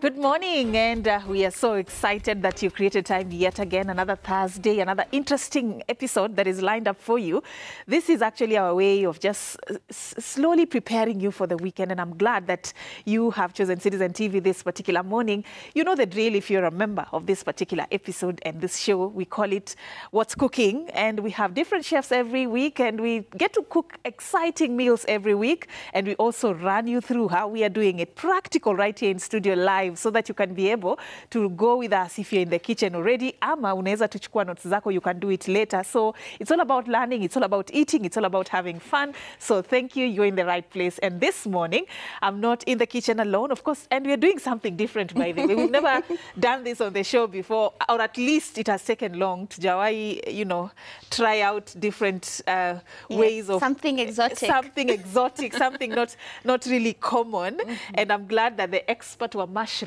Good morning, and we are so excited that you created time yet again, another Thursday, another interesting episode that is lined up for you. This is actually our way of just slowly preparing you for the weekend, and I'm glad that you have chosen Citizen TV this particular morning. You know the drill if you're a member of this particular episode and this show. We call it What's Cooking, and we have different chefs every week, and we get to cook exciting meals every week, and we also run you through how we are doing it practical right here in studio live, so that you can be able to go with us if you're in the kitchen already. Ama unaweza tuchukua notes zako, you can do it later. So it's all about learning, it's all about eating, it's all about having fun. So thank you, you're in the right place. And this morning, I'm not in the kitchen alone, of course, and we're doing something different, by the way. We've never done this on the show before, or at least it has taken long to Jawai, you know, try out different ways of... Something exotic. Something exotic, something not really common. And I'm glad that the expert wa mushroom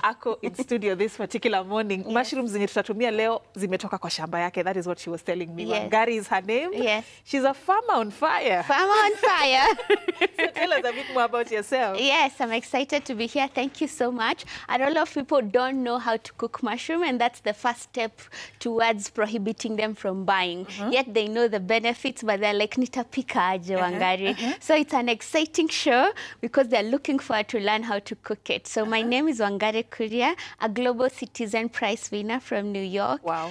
ako in studio this particular morning. Mushrooms zenye tutatumia leo zimetoka kwa shamba yake. That is what she was telling me. Wangari is her name. Yes. She's a farmer on fire. Farmer on fire. So tell us a bit more about yourself. Yes, I'm excited to be here. Thank you so much. And a lot of people don't know how to cook mushroom, and that's the first step towards prohibiting them from buying. Yet they know the benefits, but they're like, nitapika aje Wangari. So it's an exciting show because they're looking forward to learn how to cook it. So my name is Wangari Kuria, a Global Citizen Prize winner from New York. Wow.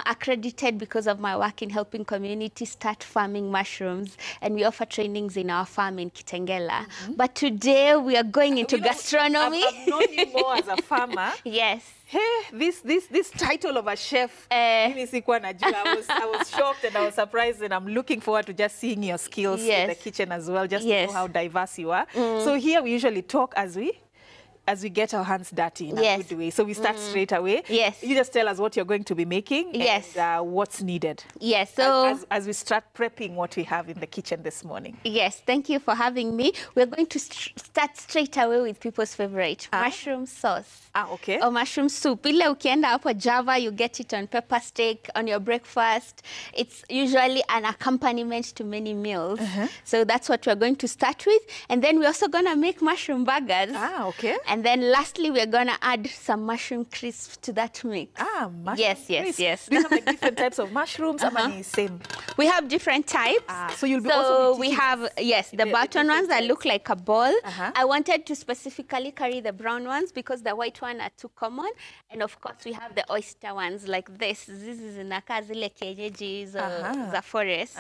Accredited because of my work in helping communities start farming mushrooms, and we offer trainings in our farm in Kitengela. But today we are going into gastronomy. I've known you more as a farmer. Yes. Hey, this title of a chef, I was shocked and I was surprised, and I'm looking forward to just seeing your skills in the kitchen as well, just to know how diverse you are. So here we usually talk as we get our hands dirty in a good way. So we start straight away. Yes. You just tell us what you're going to be making and what's needed. Yes. So as we start prepping what we have in the kitchen this morning. Yes. Thank you for having me. We're going to start straight away with people's favorite, mushroom sauce. Okay. Or mushroom soup. Ile ukienda hapo Java, you get it on pepper steak, on your breakfast. It's usually an accompaniment to many meals. So that's what we're going to start with. And then we're also going to make mushroom burgers. Okay. And then lastly, we're going to add some mushroom crisps to that mix. Mushroom yes. Do you have like different types of mushrooms? Same. We have different types. So you'll be also we have, the button ones that look like a ball. I wanted to specifically carry the brown ones because the white one are too common. And of course, we have the oyster ones like this. This is nakazile kienyeji za forest.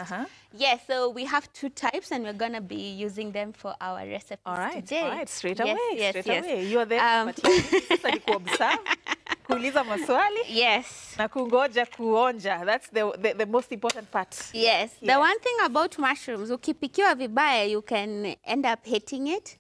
Yes, so we have two types, and we're going to be using them for our recipes today. All right, straight away. Yes. You are there, but observe, kuuliza maswali, na kungoja kuonja. That's the most important part. Yes. The one thing about mushrooms, ukipikiwa vibaya, you can end up hating it.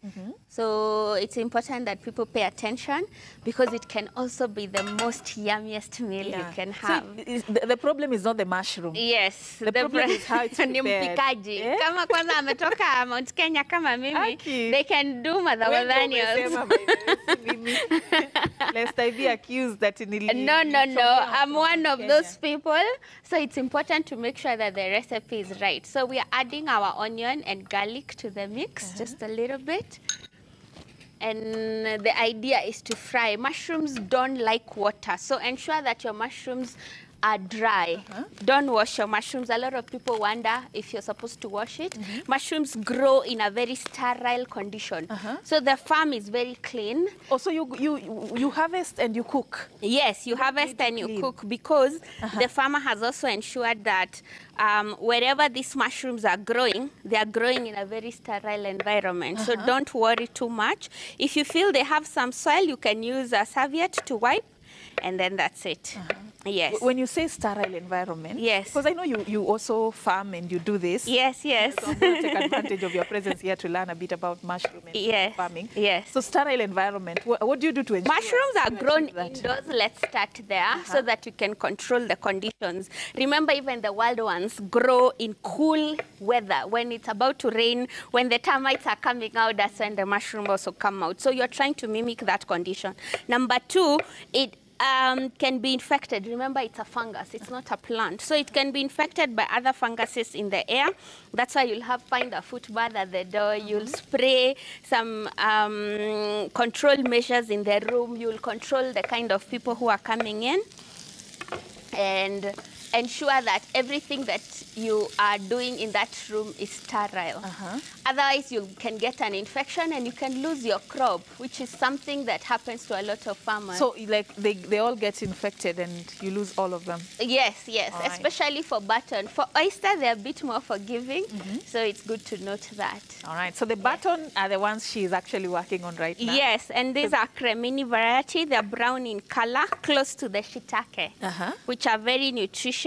So it's important that people pay attention because it can also be the most yummiest meal you can have. So the problem is not the mushroom. Yes. The problem is how it's prepared. Mpikaji. Kama kwanza ametoka Mount Kenya kama mimi, they can do madhawadhanios. Lest I be accused that No. I'm one of those people. So it's important to make sure that the recipe is right. So we are adding our onion and garlic to the mix, just a little bit. And the idea is to fry. Mushrooms don't like water, so ensure that your mushrooms are dry. Don't wash your mushrooms. A lot of people wonder if you're supposed to wash it. Mushrooms grow in a very sterile condition. So the farm is very clean. Also, you harvest and you cook. Yes, you harvest and you cook because the farmer has also ensured that wherever these mushrooms are growing, they are growing in a very sterile environment. So don't worry too much. If you feel they have some soil, you can use a serviette to wipe, and then that's it. Yes. When you say sterile environment, because I know you also farm and you do this. Yes. So I'm going to take advantage of your presence here to learn a bit about mushroom and farming. Yes. So sterile environment, what do you do to ensure? Mushrooms are grown indoors. Let's start there so that you can control the conditions. Remember, even the wild ones grow in cool weather. When it's about to rain, when the termites are coming out, that's when the mushroom also come out. So you're trying to mimic that condition. Number two, can be infected. Remember, it's a fungus. It's not a plant. So it can be infected by other funguses in the air. That's why you'll find a footbath at the door. You'll spray some control measures in the room. You'll control the kind of people who are coming in. And ensure that everything that you are doing in that room is sterile. Otherwise, you can get an infection and you can lose your crop, which is something that happens to a lot of farmers. So, like, they all get infected and you lose all of them? Yes, yes, All especially for button. For oyster, they're a bit more forgiving, so it's good to note that. All right, so the button are the ones she's actually working on right now? Yes, and these are cremini variety. They're brown in color, close to the shiitake, which are very nutritious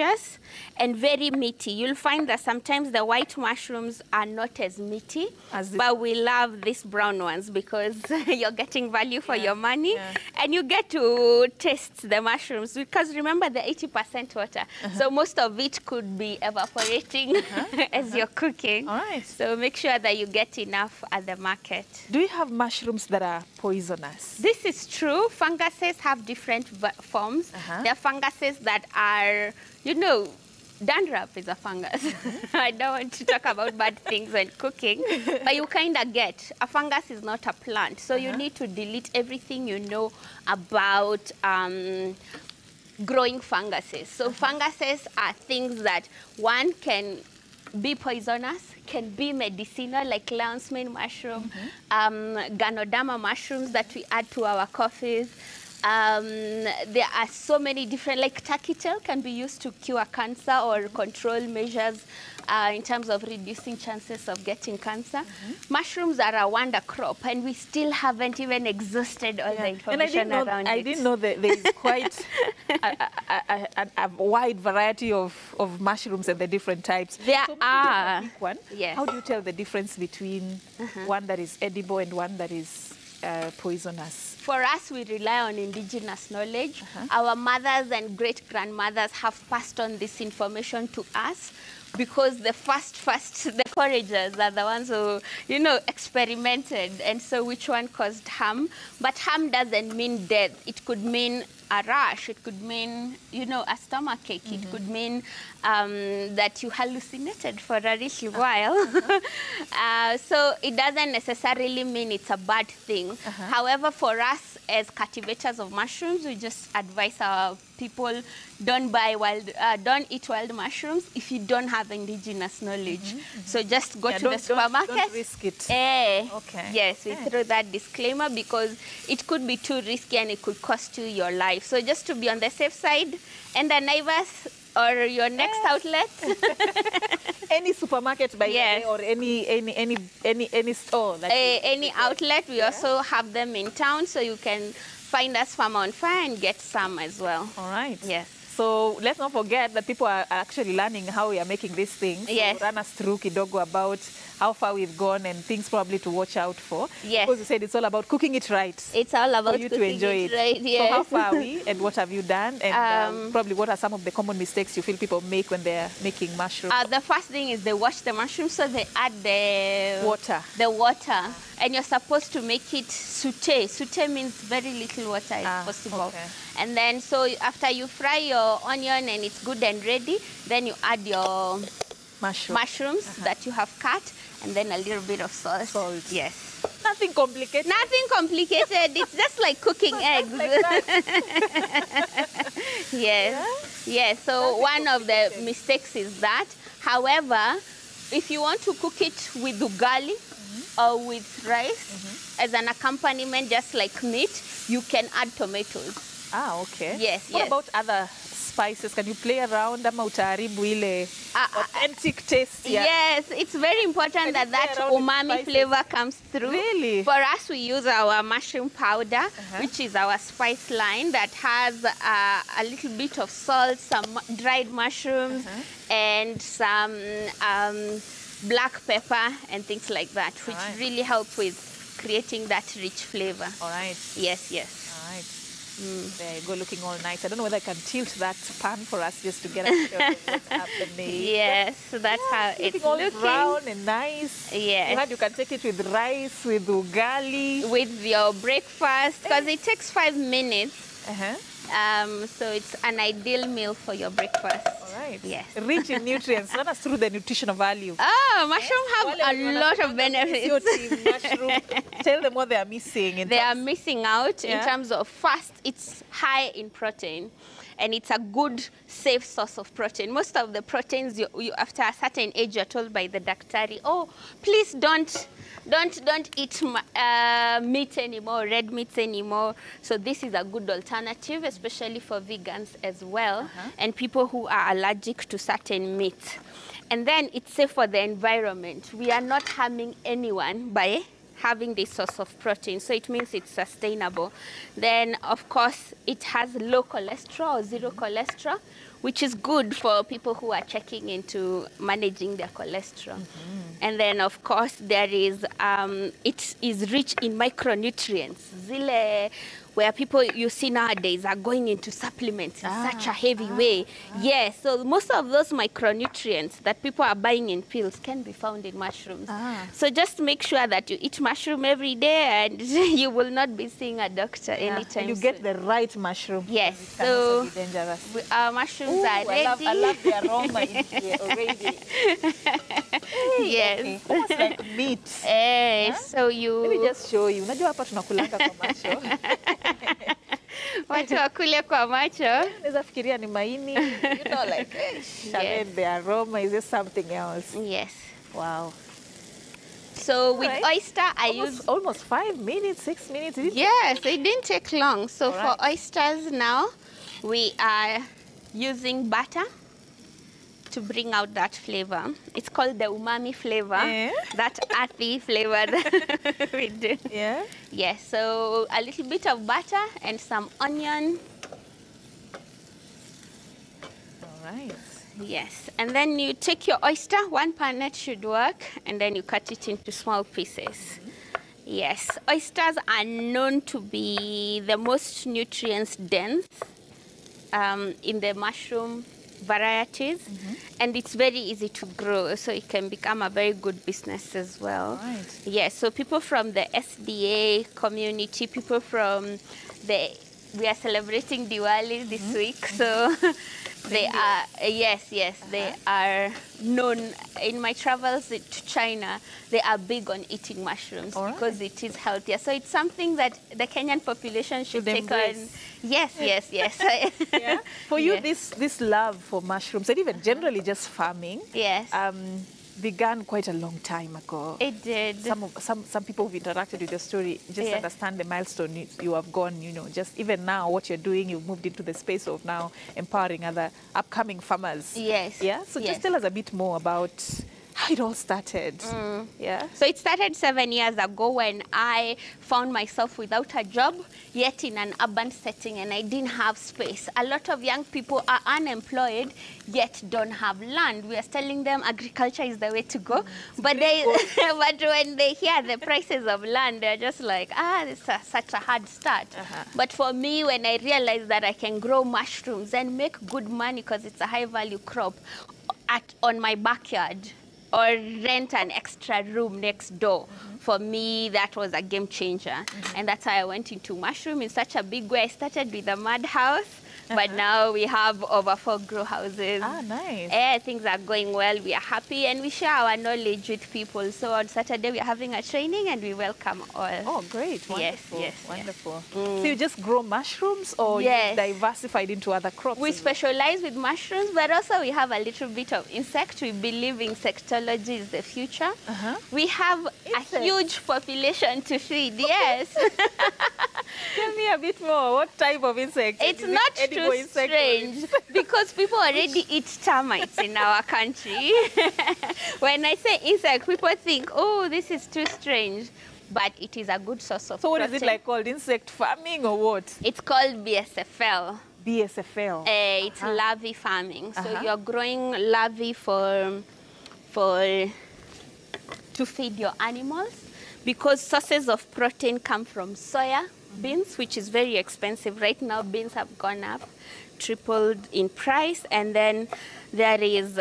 and very meaty. You'll find that sometimes the white mushrooms are not as meaty, but we love these brown ones because you're getting value for your money, and you get to taste the mushrooms because remember they're 80% water, so most of it could be evaporating as you're cooking. All right. So make sure that you get enough at the market. Do you have mushrooms that are poisonous? This is true. Funguses have different forms. There are funguses that are, you know, dandruff is a fungus. I don't want to talk about bad things when cooking, but you kind of get. A fungus is not a plant, so you need to delete everything you know about growing funguses. So funguses are things that, one, can be poisonous, can be medicinal, like lion's mane mushroom, Ganoderma mushrooms that we add to our coffees. There are so many different, like turkey tail can be used to cure cancer or control measures in terms of reducing chances of getting cancer. Mushrooms are a wonder crop, and we still haven't even exhausted all the information around it. I didn't know that there is quite a wide variety of mushrooms and the different types. There so are. One. Yes. How do you tell the difference between one that is edible and one that is poisonous? For us, we rely on indigenous knowledge. Our mothers and great-grandmothers have passed on this information to us because the the foragers are the ones who, you know, experimented. And so which one caused harm? But harm doesn't mean death. It could mean a rash. It could mean, you know, a stomachache. It could mean that you hallucinated for a little while. So it doesn't necessarily mean it's a bad thing. However, for us as cultivators of mushrooms, we just advise our people don't eat wild mushrooms if you don't have indigenous knowledge. So just go to the supermarket. Don't risk it. Okay. Yes, we throw that disclaimer because it could be too risky and it could cost you your life. So just to be on the safe side, and the Naivas or your next outlet. Any supermarket by the way, or any store. Any outlet, we also have them in town, so you can find us Farmer on Fire and get some as well. All right. Yes. So let's not forget that people are actually learning how we are making these things. Yes. So run us through kidogo about how far we've gone and things probably to watch out for. Yes. Because you said it's all about cooking it right. It's all about for you cooking to enjoy it right. Yes. So how far are we and what have you done? And probably what are some of the common mistakes you feel people make when they're making mushrooms? The first thing is they wash the mushrooms, so they add the water. And you're supposed to make it sauté. Sauté means very little water if possible. Okay. And then so after you fry your onion and it's good and ready, then you add your mushrooms that you have cut, and then a little bit of salt. Yes. Nothing complicated. Nothing complicated. It's just like cooking eggs. Yes. Yes. So one of the mistakes is that. However, if you want to cook it with ugali or with rice as an accompaniment, just like meat, you can add tomatoes. Ah, okay. Yes. What about other spices? Can you play around ama utaharibu ile authentic taste? Yes, it's very important that umami flavor comes through. Really? For us, we use our mushroom powder, which is our spice line that has a little bit of salt, some dried mushrooms, and some black pepper and things like that, which really help with creating that rich flavor. All right. Yes, yes. All right. There you go, looking all nice. I don't know whether I can tilt that pan for us just to get a shot of what's happening. Yes, so that's how it's all looking. Brown and nice. Yes. You can take it with rice, with ugali. With your breakfast, because it takes 5 minutes. So it's an ideal meal for your breakfast. All right. Yes. Rich in nutrients. Run us through the nutritional value. Mushroom have a lot of benefits. Mushroom. Tell them what they are missing. They are missing out in Yeah. terms of, first, it's high in protein. And it's a good, safe source of protein. Most of the proteins, you after a certain age, you're told by the doctor, oh, please don't eat meat anymore, red meats anymore. So this is a good alternative, especially for vegans as well, and people who are allergic to certain meats. And then it's safe for the environment. We are not harming anyone by having this source of protein, so it means it's sustainable. Then, of course, it has low cholesterol or zero cholesterol, which is good for people who are checking into managing their cholesterol. And then, of course, there is it is rich in micronutrients. Zile, where people you see nowadays are going into supplements in such a heavy way. Yes, so most of those micronutrients that people are buying in pills can be found in mushrooms. So just make sure that you eat mushroom every day, and you will not be seeing a doctor anytime you soon. get the right mushroom. Yes, It can also be dangerous. our mushrooms are ready. I love the aroma in here already. Yes. Okay. Almost like meat. So you... Let me just show you. Unajua hapa tunakulanga kwa macho. Watu wakule kwa macho. Unaweza fikiria ni maini. You know, like, Charlene, the aroma is just something else. Yes. Wow. So with oyster, I use... Almost 5 minutes, 6 minutes. Yes, it didn't take long. So All for oysters now, we are using butter to bring out that flavor. It's called the umami flavor, that earthy flavor that we do. Yeah? Yes, so a little bit of butter and some onion. All right. Yes, and then you take your oyster, 1 per net should work, and then you cut it into small pieces. Yes, oysters are known to be the most nutrients dense in the mushroom varieties, and it's very easy to grow, so it can become a very good business as well. Right. Yes, so people from the SDA community, people from we are celebrating Diwali this week, so they are, they are known. In my travels to China, they are big on eating mushrooms because it is healthier. So it's something that the Kenyan population should take on. Yes. Yeah? For you, this love for mushrooms, and even generally just farming, began quite a long time ago. It did. Some people who've interacted with your story just understand the milestone you have gone, just even now what you're doing, you've moved into the space of now empowering other upcoming farmers. Yes. Yeah? So just tell us a bit more about how it all started. Yeah. So it started 7 years ago when I found myself without a job, yet in an urban setting, and I didn't have space. A lot of young people are unemployed, yet don't have land. We are telling them agriculture is the way to go, but but when they hear the prices of land, they're just like, this is such a hard start. But for me, when I realized that I can grow mushrooms and make good money because it's a high-value crop on my backyard, or rent an extra room next door. For me, that was a game changer. And that's how I went into mushroom in such a big way. I started with a mud house, but now we have over 4 grow houses. Nice. Things are going well. We are happy, and we share our knowledge with people. So on Saturday, we are having a training, and we welcome all. Oh, great. Wonderful. Yes. Wonderful. So you just grow mushrooms, or you diversified into other crops? We specialize with mushrooms, but also we have a little bit of insect. We believe insectology is the future. We have a huge population to feed. Yes. Tell me a bit more. What type of insect? It's not too strange because people already eat termites in our country. When I say insect, people think, oh, this is too strange. But it is a good source of protein. So what is it like called? Insect farming or what? It's called BSFL. BSFL. It's larvae farming. So you're growing larvae to feed your animals, because sources of protein come from soya beans, which is very expensive. Right now, beans have gone up, tripled in price. And then there is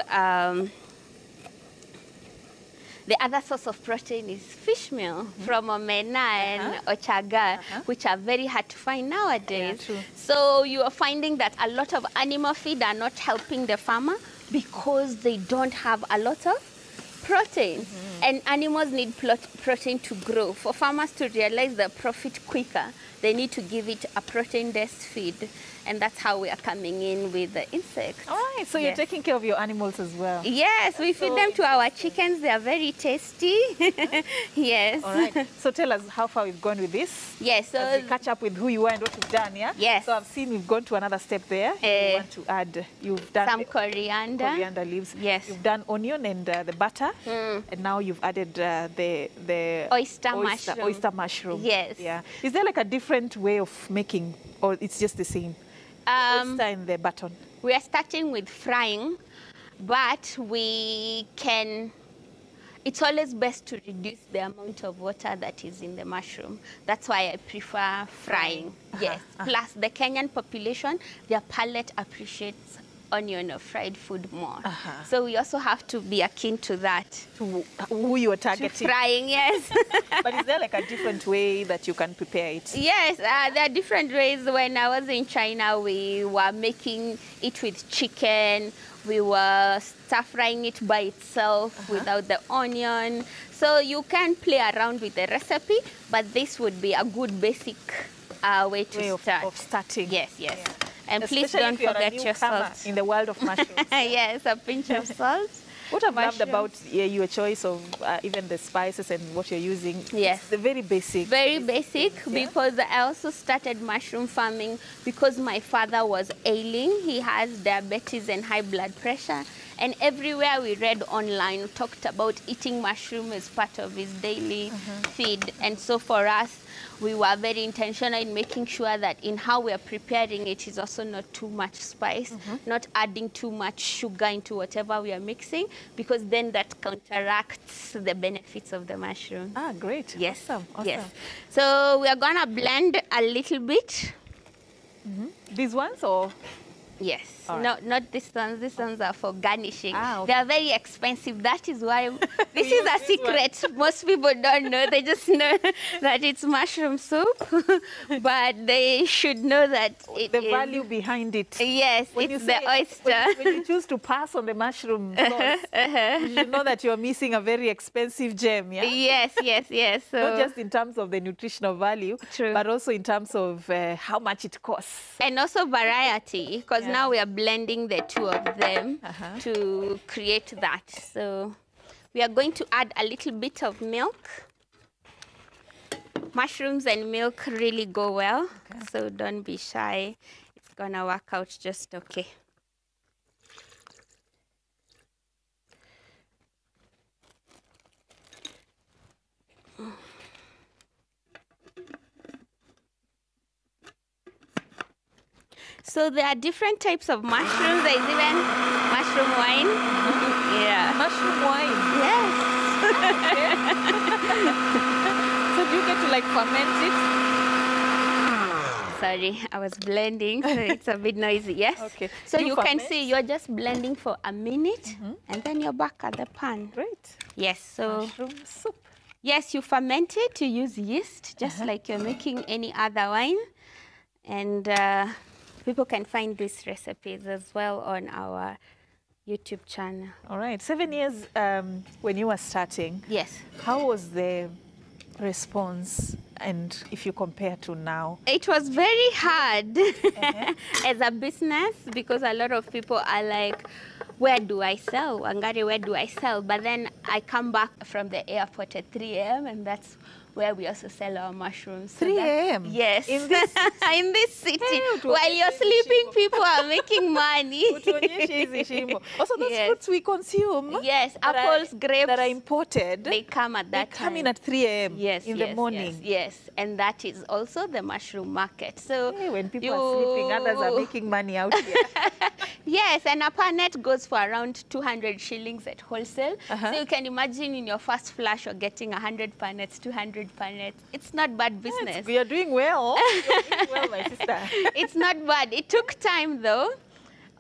The other source of protein is fish meal from omena and ochaga, which are very hard to find nowadays. Yeah, true. So you are finding that a lot of animal feed are not helping the farmer because they don't have a lot of protein. And animals need protein to grow. For farmers to realize the profit quicker, they need to give it a protein-based feed. And that's how we are coming in with the insects. All right, so you're taking care of your animals as well. Yes, we feed them to our chickens. They are very tasty. Yes. All right, so tell us how far we've gone with this. Yes. So as we catch up with who you are and what you've done, yeah? Yes. So I've seen we've gone to another step there. You want to add, you've done some coriander leaves. Yes. You've done onion and the butter. And now you've added the oyster mushroom. Yes. Yeah. Is there like a different way of making, or it's just the same? Oyster and the button. We are starting with frying, but we can. It's always best to reduce the amount of water that is in the mushroom. That's why I prefer frying. Yes. Plus, the Kenyan population, their palate appreciates onion or fried food more. So we also have to be akin to that. To who you are targeting. To frying, yes. But is there like a different way that you can prepare it? Yes, there are different ways. When I was in China, we were making it with chicken. We were stir-frying it by itself without the onion. So you can play around with the recipe, but this would be a good basic way to start. Of starting. Yes, yes. Yeah. And especially please don't forget your salt. In the world of mushrooms. Yes, a pinch of salt. What I've loved about your choice of even the spices and what you're using, yes, it's the very basic. Very basic, because I also started mushroom farming because my father was ailing. He has diabetes and high blood pressure. And everywhere we read online talked about eating mushroom as part of his daily feed. And so for us, we were very intentional in making sure that in how we are preparing it is also not too much spice, not adding too much sugar into whatever we are mixing, because then that counteracts the benefits of the mushroom. Ah, great. Yes. Awesome. Awesome. Yes. So we are going to blend a little bit. These ones or? Yes. Right. No, not these ones. These ones are for garnishing. Ah, okay. They are very expensive. That is why this is a secret. Most people don't know. They just know that it's mushroom soup, but they should know that the value behind it. Yes, when it's the oyster. When you choose to pass on the mushroom sauce, you should know that you're missing a very expensive gem. Yeah. Yes, yes, yes. So not just in terms of the nutritional value, but also in terms of how much it costs. And also variety, because now we are blending the two of them to create that. So we are going to add a little bit of milk. Mushrooms and milk really go well, so don't be shy. It's gonna work out just okay. So there are different types of mushrooms. There is even mushroom wine. Yeah. Mushroom wine? Yes. So do you get to like ferment it? Sorry, I was blending, so it's a bit noisy. Yes. Okay. So you can see you're just blending for a minute, and then you're back at the pan. Great. Yes. So mushroom soup. Yes, you ferment it to use yeast, just like you're making any other wine, and people can find these recipes as well on our YouTube channel. All right. 7 years when you were starting. Yes. How was the response, and if you compare to now? It was very hard as a business, because a lot of people are like, where do I sell? Wangari, where do I sell? But then I come back from the airport at 3 a.m. and that's where we also sell our mushrooms. 3 a.m.? Yes. In this city? In this city. While you're sleeping, people are making money. Also, those fruits we consume. Yes, apples, grapes. That are imported. They come at that time. They come in at 3 a.m. Yes, in the morning. Yes, and that is also the mushroom market. So when people are sleeping, others are making money out here. Yes, and a punnet goes for around 200 shillings at wholesale. So you can imagine in your first flash, you're getting 100 punnets, 200 punnets. It's not bad business. You're doing well. You're doing well, my sister. It's not bad. It took time, though.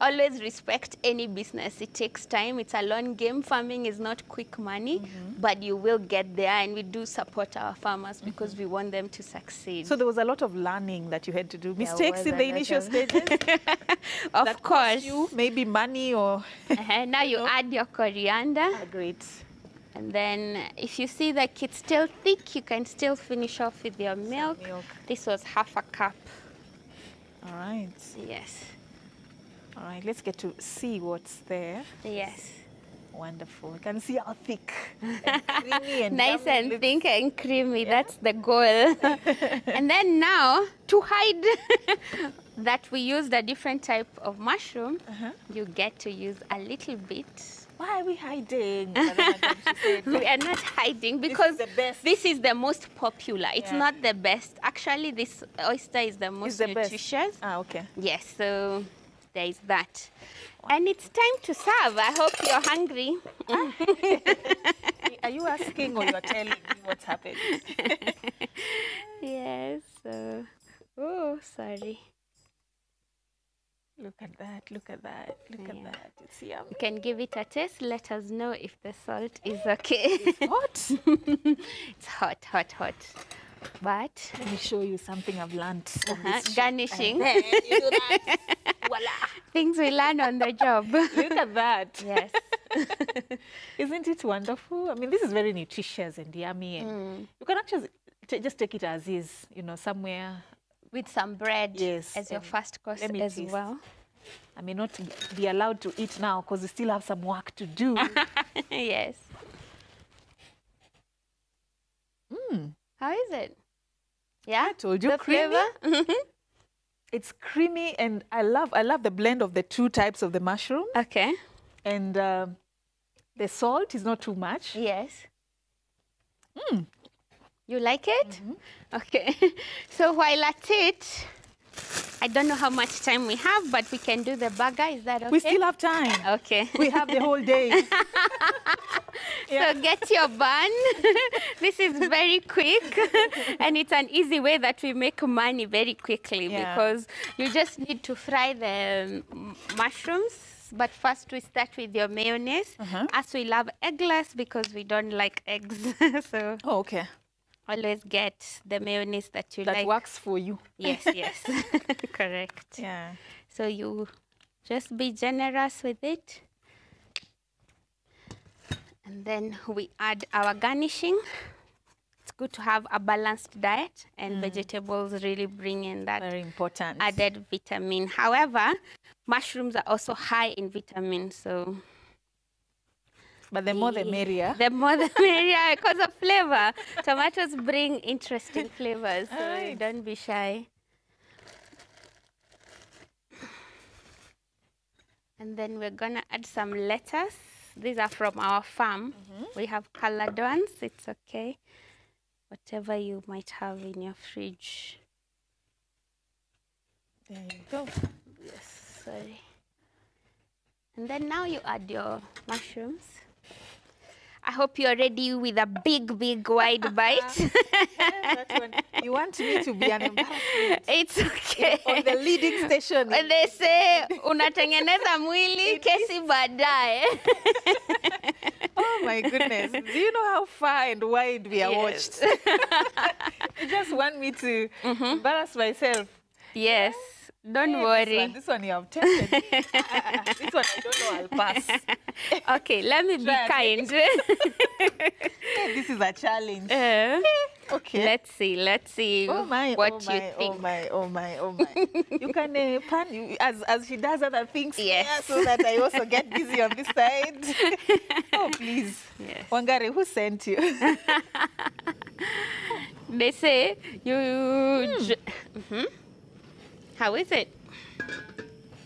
always respect any business. It takes time. It's a long game. Farming is not quick money, but you will get there. And we do support our farmers because we want them to succeed. So there was a lot of learning that you had to do. There Mistakes was in a the lot initial of- stages? Of that course. cost you maybe money or... Now you add your coriander. Great. And then if you see that it's still thick, you can still finish off with your milk. milk. This was half a cup. All right. Yes. All right, let's get to see what's there. Yes. Wonderful. You can see how thick and creamy and Nice yummy and it looks. thick and creamy. That's the goal. And then now, to hide that we used a different type of mushroom, you get to use a little bit. Why are we hiding? Madam, she said. We are not hiding because the best. this is the most popular. It's Yeah. not the best. Actually, this oyster is the most the best. nutritious. Ah, okay. Yes, so there is that. And it's time to serve. I hope you're hungry. Are you asking or you are telling me what's happening? Yes. Oh, sorry. Look at that, look at that, look at Yeah. that. It's yummy. You can give it a taste. Let us know if the salt is okay. What? It's hot, hot, hot. But Let me show you something I've learned. From this show. garnishing, Then you do that. Voila. things we learn on the job. Look at that. Yes. Isn't it wonderful? I mean, this is very nutritious and yummy. And you can actually just take it as is, you know, somewhere. With some bread Yes, as your and first course let me as taste. well. I may not be allowed to eat now because we still have some work to do. Yes. How is it? Yeah? I told you, The creamy. flavor? It's creamy, and I love the blend of the two types of the mushroom. Okay. And the salt is not too much. Yes. You like it? Okay. So while at it, I don't know how much time we have, but we can do the burger. Is that okay? We still have time. Okay. We have the whole day. So get your bun. This is very quick, and it's an easy way that we make money very quickly because you just need to fry the mushrooms. But first we start with your mayonnaise. As we love eggless because we don't like eggs. So Oh, okay. always get the mayonnaise that you That like. works for you. Yes, yes. Correct. Yeah. So you just be generous with it. And then we add our garnishing. It's good to have a balanced diet, and vegetables really bring in that Very important. added vitamin. However, mushrooms are also high in vitamins, so But the more the merrier. the more the merrier because of flavor. Tomatoes bring interesting flavors, so Right. don't be shy. And then we're gonna add some lettuce. These are from our farm. We have colored ones. It's okay. Whatever you might have in your fridge. There you go. Yes, sorry. And then now you add your mushrooms. I hope you're ready with a big, big, wide bite. That one. You want me to be an embarrassment It's okay. on the leading station. When they say unatengeneza mwili kesi baadaye. Oh my goodness. Do you know how far and wide we are Yes. watched? You just want me to embarrass myself. Yes, don't Hey, worry. This one you have tested. This one I don't know, I'll pass. Okay, let me be Try kind. This is a challenge. Okay. Let's see Oh my, what oh you my, think. oh my, oh my, oh my. You can pan as she does other things Yes. here so that I also get busy on this side. Oh, please. Yes. Wangari, who sent you? They say you... How is it?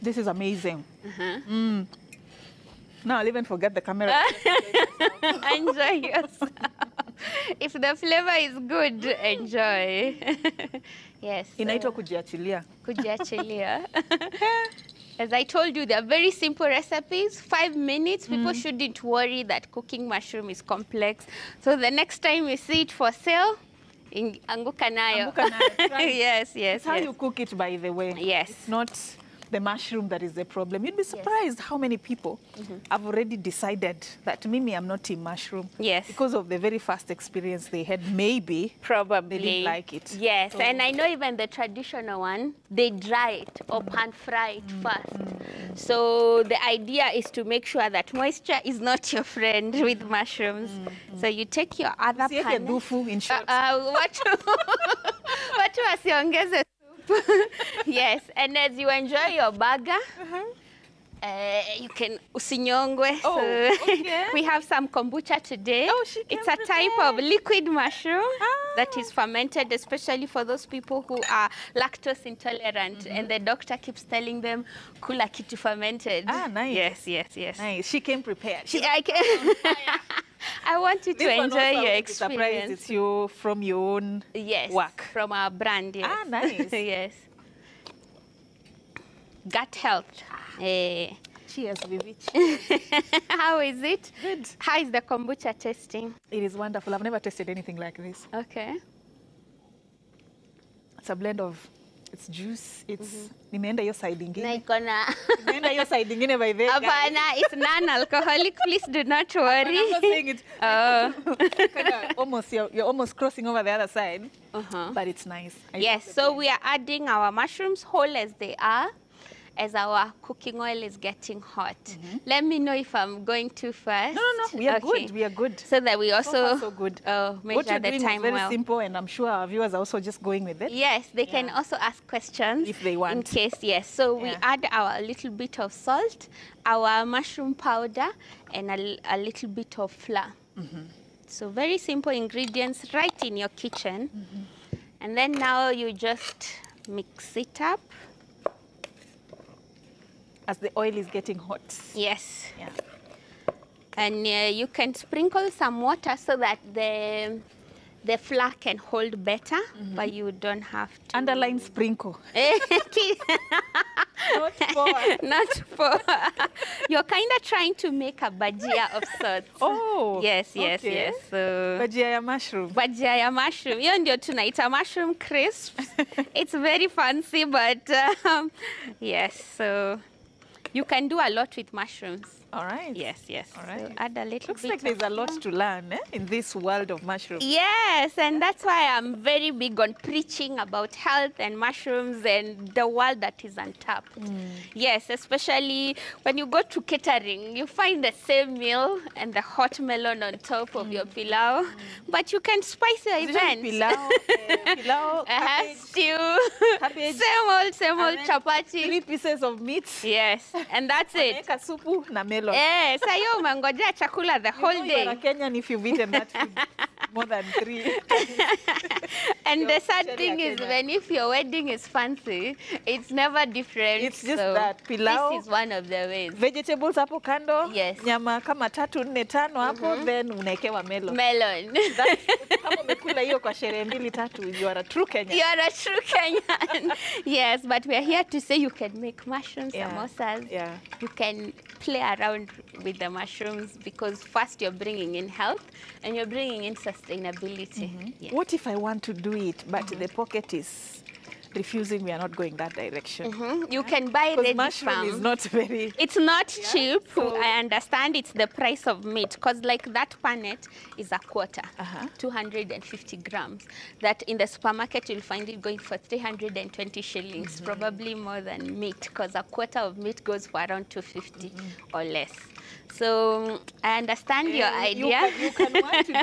This is amazing. Now I'll even forget the camera. Enjoy yourself. If the flavor is good, enjoy. Yes. Inaitwa kujiachilia. Kujiachilia. As I told you, they're very simple recipes. 5 minutes. People shouldn't worry that cooking mushroom is complex. So the next time you see it for sale, anguka nayo. Anguka nayo, try it. Yes, yes. It's how yes. you cook it, by the way. Yes. It's not the mushroom that is the problem. You'd be surprised how many people have already decided that Mimi, I'm not team mushroom. Yes. Because of the very first experience they had, maybe Probably. they didn't like it. Yes, So- and I know even the traditional one, they dry it or pan fry it first. So the idea is to make sure that moisture is not your friend with mushrooms. So you take your other Usiweke pan. dhufu, in short. Watu wasiongeze soup. Yes, and as you enjoy your burger, you can usinyongwe. Oh, So okay. we have some kombucha today. Oh, she can It's a type of liquid mushroom that is fermented, especially for those people who are lactose intolerant. And the doctor keeps telling them, kula kitu fermented. Ah, nice. Yes. Nice. She came prepared. I want you to This one enjoy also, your I'll be surprised experience. it's you from your own work. From our brand, yes. Ah, nice. Yes. Gut health. Cheers, Vivi. How is it? Good. How is the kombucha tasting? It is wonderful. I've never tasted anything like this. Okay. It's a blend of, it's juice, it's, nimeenda hiyo side Na ingine. iko na Nimeenda hiyo side ingine by the way. Hapana, it's non-alcoholic. Please do not worry. I'm not saying it. Oh. Kinda almost, you're almost crossing over the other side, but it's nice. Yes, so we are adding our mushrooms whole as they are, as our cooking oil is getting hot. Let me know if I'm going too fast. No, we are good. We are good. So that we also So far, so good. What measure you're the doing time is very well. simple, and I'm sure our viewers are also just going with it. Yes, they can also ask questions If they want. in case, yes. So we add our little bit of salt, our mushroom powder, and a little bit of flour. So very simple ingredients right in your kitchen. And then now you just mix it up. As the oil is getting hot. Yes. Yeah. And you can sprinkle some water so that the flour can hold better, but you don't have to. Underline sprinkle. Not for. You're kind of trying to make a bhajia of sorts. Oh. Yes. Okay. So Bhajia ya mushroom. bhajia ya mushroom. Hiyo ndio tunaita mushroom crisps. It's very fancy, but yes. So you can do a lot with mushrooms. All right. Yes. All right. So add a little Looks bit. like there's a lot to learn in this world of mushrooms. Yes, and that's why I'm very big on preaching about health and mushrooms and the world that is untapped. Yes, especially when you go to catering, you find the same meal and the hot melon on top of your pilau, but you can spice your event. Pilau, cabbage, Stew, cabbage, same old and then chapati. 3 pieces of meat. Yes, and that's it. Unaweka supu na melon. Yes, so you umengojea chakula the whole You know day. you're a Kenyan if you've eaten that food more than 3. And the sad You're thing is, Kenya. when if your wedding is fancy, it's never different. It's just so that pilau. This is one of the ways. Vegetables hapo kando. Yes. Nyama kama 3, 4, 5 hapo, then unaekewa melon. Melon. Kama umekula hiyo kwa sherehe 2, 3, you are a true Kenyan. You are a true Kenyan. Yes, but we are here to say you can make mushroom samosas. Yeah. You can play around with the mushrooms because first you're bringing in health and you're bringing in sustainability. Yes. What if I want to do it, but the pocket is refusing? We are not going that direction. You can buy Because ready mushroom is farm. not very... It's not cheap. so- I understand it's the price of meat because like that panet is a quarter, 250 grams. That in the supermarket you'll find it going for 320 shillings, probably more than meat because a quarter of meat goes for around 250 or less. So I understand your idea. You can want to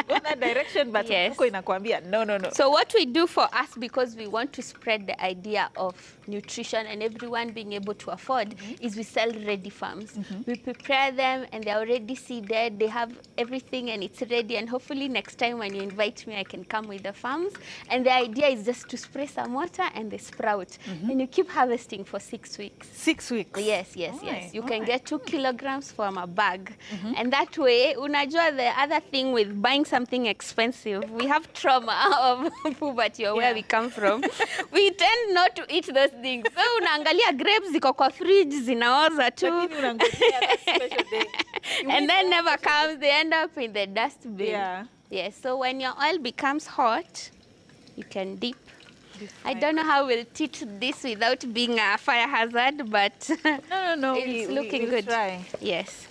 go that direction, but Yes. mfuko inakwambia no. So what we do for us, because we want to spread the idea of nutrition and everyone being able to afford, is we sell ready farms. We prepare them and they're already seeded. They have everything and it's ready. And hopefully next time when you invite me, I can come with the farms. And the idea is just to spray some water and they sprout. And you keep harvesting for 6 weeks. 6 weeks. Yes. Alright, You can alright. get 2 kilograms from a bag. And that way, unajua the other thing with buying something expensive, we have trauma of Puberty or where we come from. We tend not to eat those things. So unaangalia grapes ziko kwa fridge zinaoza tu. Lakini unangojea that special day. You And wait then for never that comes, they end up in the dustbin. Yeah. Yes, so when your oil becomes hot, you can dip I don't know how we'll teach this without being a fire hazard, but No. it's looking good. Try. Yes.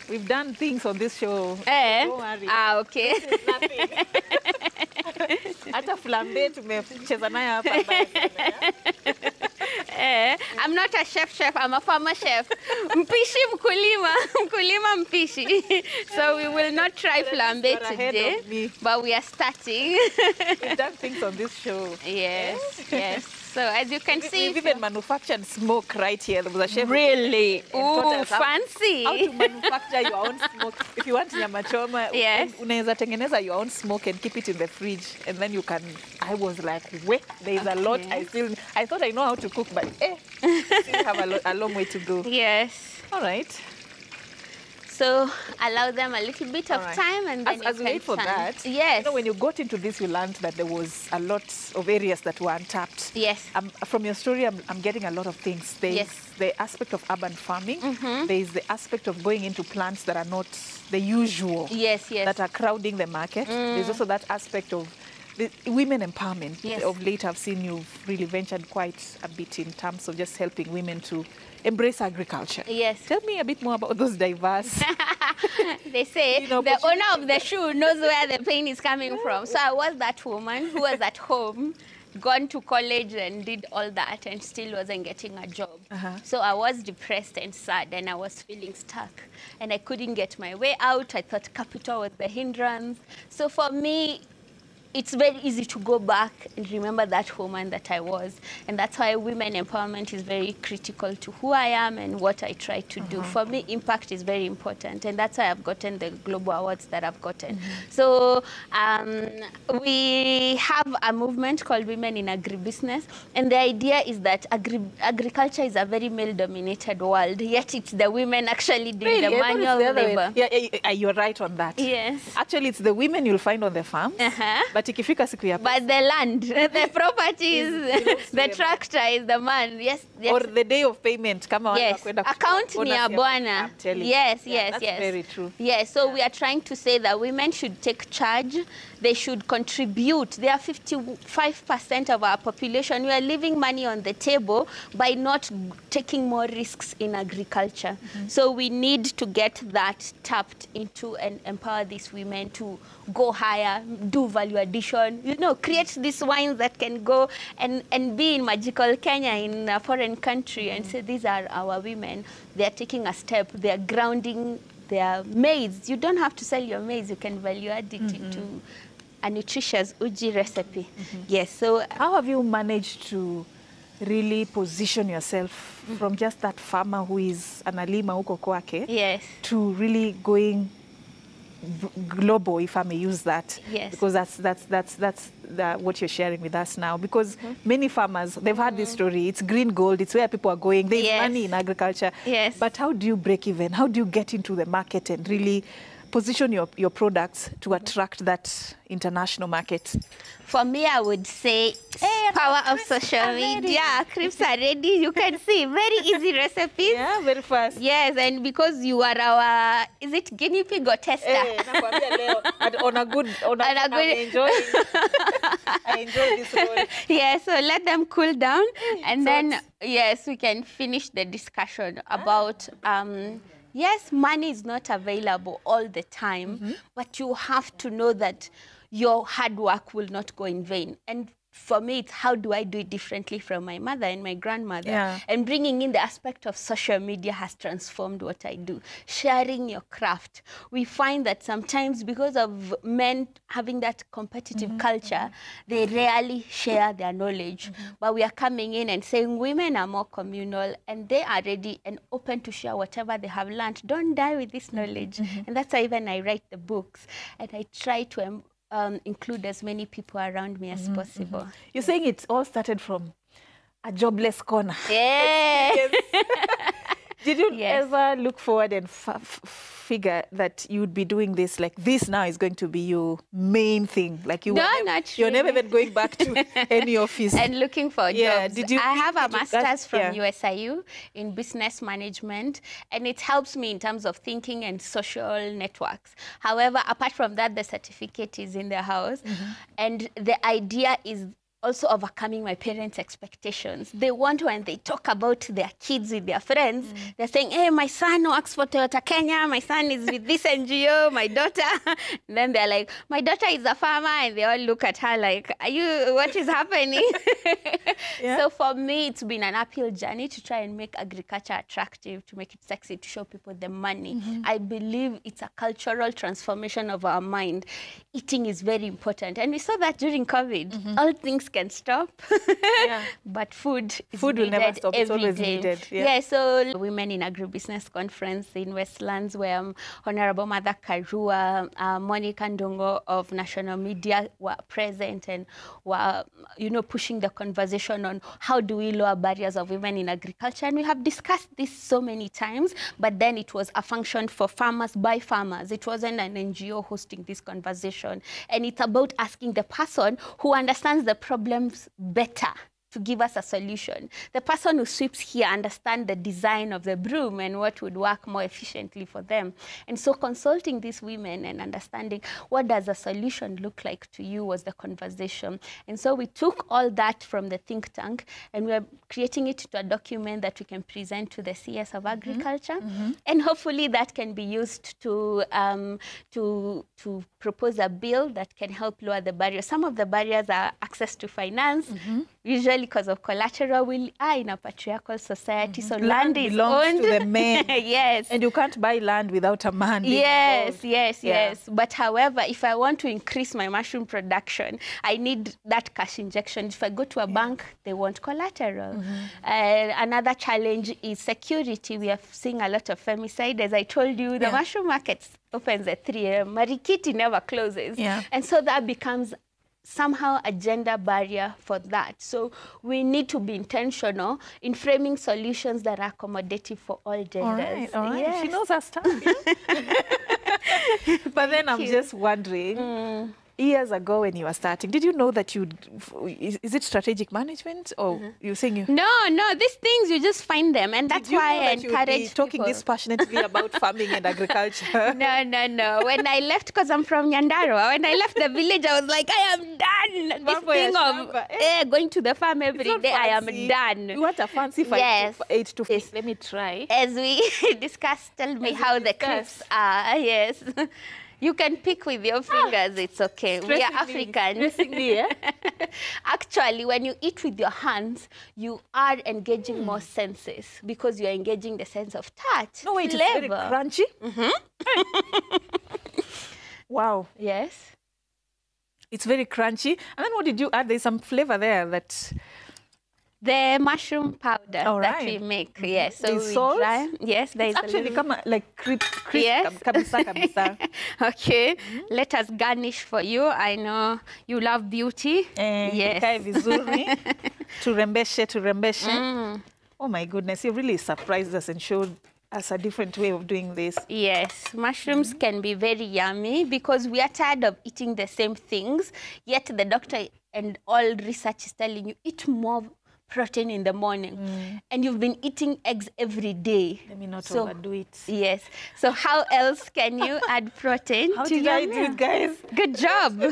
We've done things on this show. Eh? Don't worry. Ah, okay. It's nothing. Hata flambe tumecheza naye hapa mbaya sana. I'm not a chef, I'm a farmer chef. Mpishi mkulima mpishi. So we will not try flambe today, but we are starting. We've done things on this show. Yes. So as you can see, we've even manufactured smoke right here. There was a chef. Really? Ooh, fancy. How to manufacture your own smoke. If you want nyama choma, yes, unaweza tengeneza your own smoke and keep it in the fridge, and then you can. I was like, wait, there is a lot. I thought I know how to cook, but still have a long way to go. Yes. All right. So allow them a little bit of time, and then as we wait for that, yes. You know, when you got into this, you learned that there was a lot of areas that were untapped. Yes. From your story, I'm getting a lot of things. There's the aspect of urban farming. There is the aspect of going into plants that are not the usual. Yes. That are crowding the market. There's also that aspect of the women empowerment. Yes. Of late, I've seen you've really ventured quite a bit in terms of just helping women to embrace agriculture. Yes. Tell me a bit more about those diverse. They say the owner of the shoe knows where the pain is coming from. So I was that woman who was at home, gone to college and did all that and still wasn't getting a job. So I was depressed and sad and I was feeling stuck and I couldn't get my way out. I thought capital was the hindrance. So for me, it's very easy to go back and remember that woman that I was. And that's why women empowerment is very critical to who I am and what I try to do. For me, impact is very important. And that's why I've gotten the global awards that I've gotten. So we have a movement called Women in Agribusiness. And the idea is that agriculture is a very male-dominated world. Yet it's the women actually doing the manual labor. Yeah, you're right on that. Yes. Actually, it's the women you'll find on the farms. But ikifika siku ya but the land, the properties, the tractor is the man. Yes. Or the day of payment. Yes. Account ni ya bwana. Yes. That's very true. Yes. So we are trying to say that women should take charge. They should contribute. They are 55% of our population. We are leaving money on the table by not taking more risks in agriculture. So we need to get that tapped into and empower these women to go higher, do value addition, create these wines that can go and be in magical Kenya, in a foreign country, and say these are our women. They are taking a step. They are grounding their maize. You don't have to sell your maize. You can value add it into a nutritious uji recipe. Yes. So how have you managed to really position yourself from just that farmer who is analima huko kwake, yes, to really going global, if I may use that? Yes. Because that's what you're sharing with us now. Because many farmers, they've had this story. It's green gold. It's where people are going. There's money in agriculture. Yes. But how do you break even? How do you get into the market and really position your products to attract that international market? For me, I would say power of social media. Crepes are ready. You can see very easy recipes. Yeah, very fast. Yes, and because you are our, is it guinea pig or tester? On a good, I enjoy this role. Yeah, so let them cool down, and then yes, we can finish the discussion about. Yes, money is not available all the time, but you have to know that your hard work will not go in vain. And for me, it's how do I do it differently from my mother and my grandmother? Yeah. And bringing in the aspect of social media has transformed what I do. Sharing your craft. We find that sometimes because of men having that competitive culture, they rarely share their knowledge. But we are coming in and saying women are more communal and they are ready and open to share whatever they have learned. Don't die with this knowledge. And that's why even I write the books and I try to include as many people around me as possible. You're saying it all started from a jobless corner. Yeah. Did you Yes. ever look forward and figure that you'd be doing this, like this now is going to be your main thing? Like No, not you're never really. even going back to any office. And looking for Yeah, jobs. did you I have a did you guys- master's from yeah. USIU in business management, and it helps me in terms of thinking and social networks. However, apart from that, the certificate is in the house, and the idea is also overcoming my parents' expectations. They want, when they talk about their kids with their friends, they're saying, hey, my son works for Toyota Kenya, my son is with this NGO, my daughter. And then they're like, my daughter is a farmer, and they all look at her like, what is happening? Yeah. So for me, it's been an uphill journey to try and make agriculture attractive, to make it sexy, to show people the money. I believe it's a cultural transformation of our mind. Eating is very important. And we saw that during COVID. All things can stop, but food will never stop. It's every always day. needed. Yeah, so Women in Agribusiness Conference in Westlands, where Honorable Mother Karua, Monica Ndongo of National Media were present and were, pushing the conversation on how do we lower barriers of women in agriculture. And we have discussed this so many times, but then it was a function for farmers by farmers. It wasn't an NGO hosting this conversation. And it's about asking the person who understands the problems better to give us a solution. The person who sweeps here understands the design of the broom and what would work more efficiently for them. And so consulting these women and understanding what does a solution look like to you was the conversation. And so we took all that from the think tank and we are creating it to a document that we can present to the CS of Agriculture. And hopefully that can be used to propose a bill that can help lower the barriers. Some of the barriers are access to finance, usually because of collateral. We are in a patriarchal society, so land is belongs owned. to the men. Yes. And you can't buy land without a man being Yes, involved. yes. But however, if I want to increase my mushroom production, I need that cash injection. If I go to a bank, they want collateral. Another challenge is security. We are seeing a lot of femicide. As I told you, the mushroom market opens at 3 a.m. Marikiti never closes. And so that becomes somehow a gender barrier for that. So we need to be intentional in framing solutions that are accommodative for all genders. All right. Yes. She knows her stuff. But then I'm just wondering, years ago when you were starting, did you know that is it strategic management or you're saying you... No, these things, you just find them. And that's why I encourage talking people. this passionately about farming and agriculture. No. When I left, because I'm from Nyandarua, when I left the village, I was like, I am done. This thing of going to the farm every day, I am done. You want a fancy 8 to 5. Let me try. As we discussed, tell me how the crisps are. Yes. You can pick with your fingers, it's okay. We are Africans. Actually, when you eat with your hands, you are engaging more senses because you are engaging the sense of touch, No, wait, flavor. it's very crunchy. Wow. Yes. It's very crunchy. And then what did you add? There's some flavor there that... The mushroom powder that we make, yes. So there's we salt? dry. Yes, there's actually like crisp. Yes. Kabisa. Okay, let us garnish for you. I know you love beauty. Yes. Ikae vizuri. Turembeshe. Oh my goodness, you really surprised us and showed us a different way of doing this. Yes, mushrooms can be very yummy because we are tired of eating the same things, yet the doctor and all research is telling you eat more protein in the morning, and you've been eating eggs every day. Let me not overdo it. Yes. So how else can you add protein How to did your I do meal? it, guys? Good job.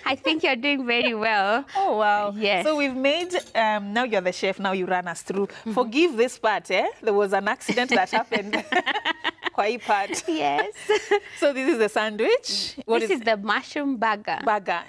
I think you're doing very well. Oh, wow. Yes. So we've made, now you're the chef, now you run us through. Forgive this part, eh? There was an accident that happened. Quite part. Yes. So this is the sandwich. This is the mushroom burger.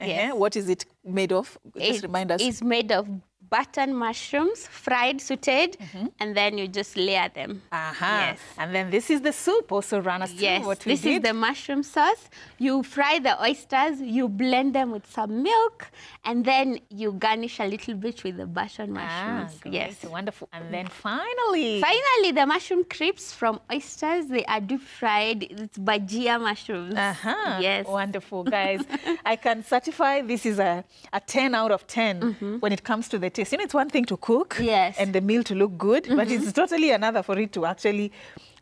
Yes. What is it made of? Just remind us. It's made of button mushrooms, fried, sauteed, and then you just layer them. Yes. And then this is the soup. Also run us through what we did. This is the mushroom sauce. You fry the oysters, you blend them with some milk, and then you garnish a little bit with the button mushrooms. Yes. Wonderful. And then finally, the mushroom crisps from oysters, they are deep fried. It's bajia mushrooms. Yes. Wonderful, guys. I can certify this is a 10 out of 10 when it comes to the taste taste. You know, it's one thing to cook Yes. and the meal to look good, but it's totally another for it to actually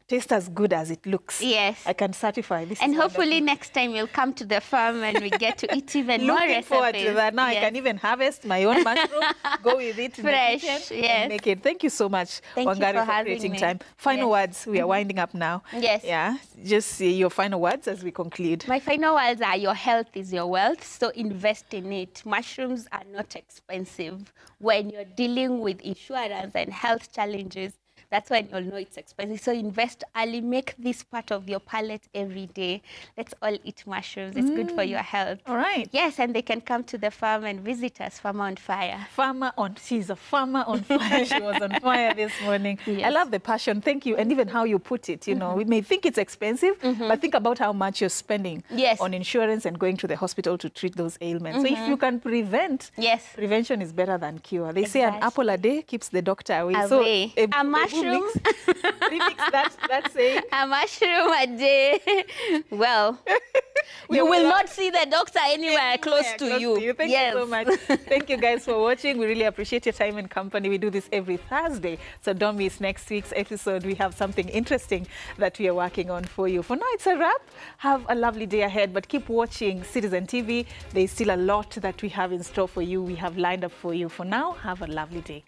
taste as good as it looks. Yes. I can certify this. And is hopefully wonderful. next time you'll come to the farm and we get to eat even more Looking recipes. forward to that. Now I Yes. can even harvest my own mushroom, go with it in Fresh, the kitchen yes. and make it. Thank you so much, Thank you Wangari, for for having creating me. time. Final Yes. words. We are winding up now. Yes. Yeah. Just your final words as we conclude. My final words are your health is your wealth, so invest in it. Mushrooms are not expensive. When you're dealing with insurance and health challenges, that's when you'll know it's expensive. So invest early, make this part of your palate every day. Let's all eat mushrooms. It's good for your health. All right. Yes, and they can come to the farm and visit us, Farmer on Fire. She's a farmer on fire. She was on fire this morning. Yes. I love the passion. Thank you. And even how you put it, you know, we may think it's expensive, but think about how much you're spending Yes. on insurance and going to the hospital to treat those ailments. So if you can prevent, Yes. prevention is better than cure. They say an Exactly. apple a day keeps the doctor away. Away. So A mushroom. remix that saying. A mushroom a day. Well, you will not see the doctor anywhere close to you. Thank Yes. you so much. Thank you guys for watching. We really appreciate your time and company. We do this every Thursday. So don't miss next week's episode. We have something interesting that we are working on for you. For now, it's a wrap. Have a lovely day ahead, but keep watching Citizen TV. There's still a lot that we have in store for you. We have lined up for you. For now, have a lovely day.